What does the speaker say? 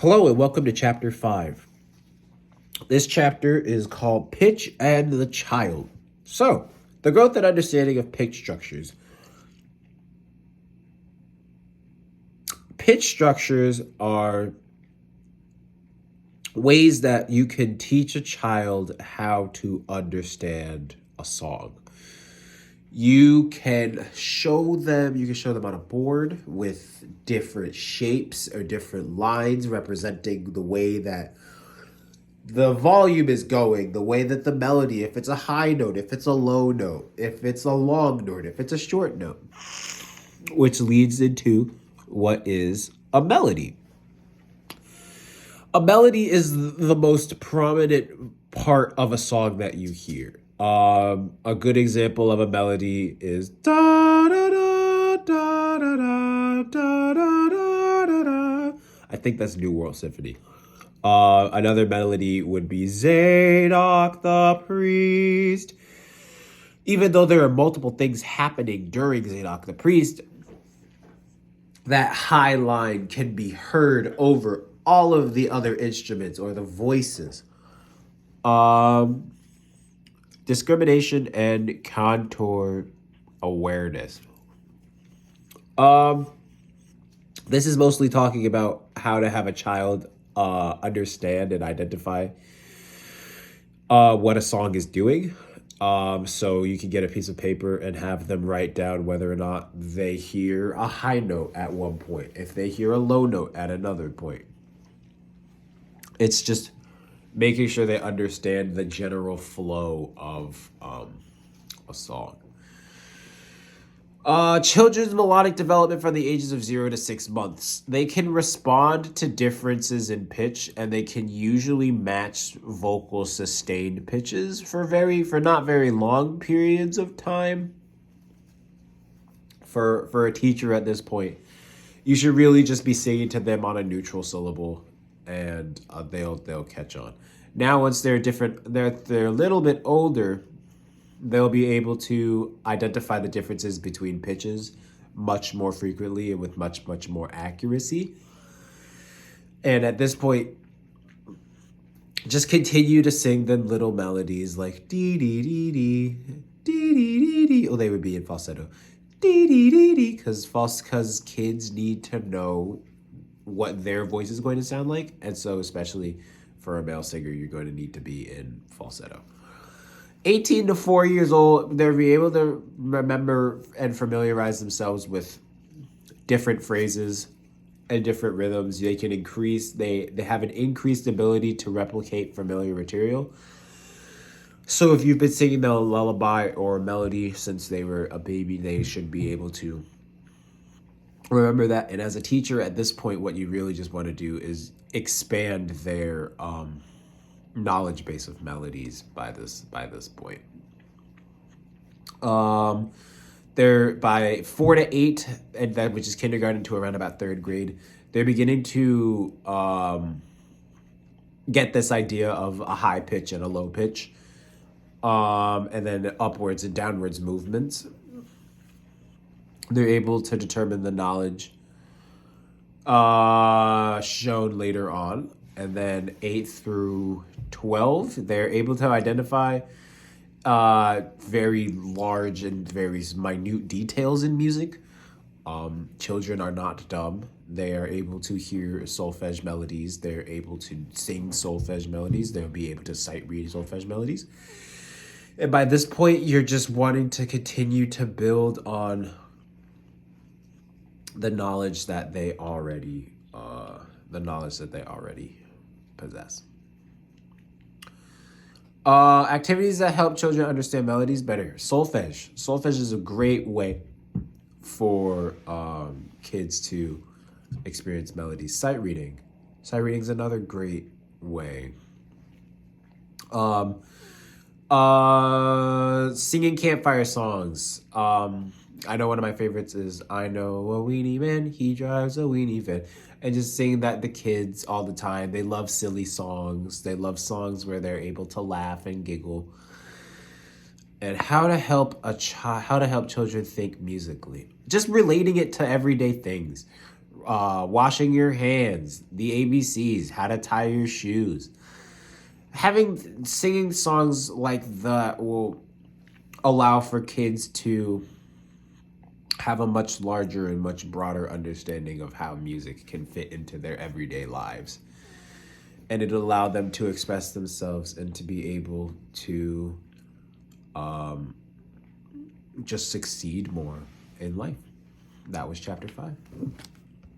Hello and welcome to Chapter 5. This chapter is called Pitch and the Child. So, the growth and understanding of pitch structures. Pitch structures are ways that you can teach a child how to understand a song. You can show them on a board with different shapes or different lines representing the way that the volume is going, the way that the melody, if it's a high note, if it's a low note, if it's a long note, if it's a short note, which leads into what is a melody. A melody is the most prominent part of a song that you hear. A good example of a melody is da da da da da da da da da da. I think that's New World Symphony. Another melody would be Zadok the priest. Even though there are multiple things happening during Zadok the priest, that high line can be heard over all of the other instruments or the voices. Discrimination and contour awareness. This is mostly talking about how to have a child understand and identify what a song is doing. So you can get a piece of paper and have them write down whether or not they hear a high note at one point, if they hear a low note at another point. It's just making sure they understand the general flow of a song. Children's melodic development from the ages of 0 to 6 months. They can respond to differences in pitch, and they can usually match vocal sustained pitches for not very long periods of time. For a teacher at this point, you should really just be singing to them on a neutral syllable, and they'll catch on. Now, once they're a little bit older, they'll be able to identify the differences between pitches much more frequently and with much more accuracy. And at this point, just continue to sing them little melodies like dee dee dee dee dee dee dee dee. Oh, they would be in falsetto. Dee dee dee dee, because kids need to know what their voice is going to sound like, and so especially for a male singer, you're going to need to be in falsetto. 18 to 4 years old, they'll be able to remember and familiarize themselves with different phrases and different rhythms. They have an increased ability to replicate familiar material. So if you've been singing them a lullaby or a melody since they were a baby, they should be able to remember that. And as a teacher at this point, what you really just want to do is expand their knowledge base of melodies by this point. They're by 4 to 8, and that which is kindergarten to around about 3rd grade. They're beginning to get this idea of a high pitch and a low pitch, and then upwards and downwards movements. They're able to determine the knowledge shown later on. And then 8 through 12, they're able to identify very large and very minute details in music. Children are not dumb. They are able to hear solfege melodies. They're able to sing solfege melodies. They'll be able to sight read solfege melodies. And by this point, you're just wanting to continue to build on the knowledge that they already possess. Activities that help children understand melodies better. Solfege. Solfege is a great way for kids to experience melodies. Sight reading. Sight reading is another great way. Singing campfire songs. I know one of my favorites is I know a weenie man, he drives a weenie van. And just singing that the kids all the time. They love silly songs. They love songs where they're able to laugh and giggle. And how to help children think musically. Just relating it to everyday things. washing your hands, the ABCs, how to tie your shoes. Singing songs like that will allow for kids to have a much larger and much broader understanding of how music can fit into their everyday lives. And it'll allow them to express themselves and to be able to just succeed more in life. That was chapter 5.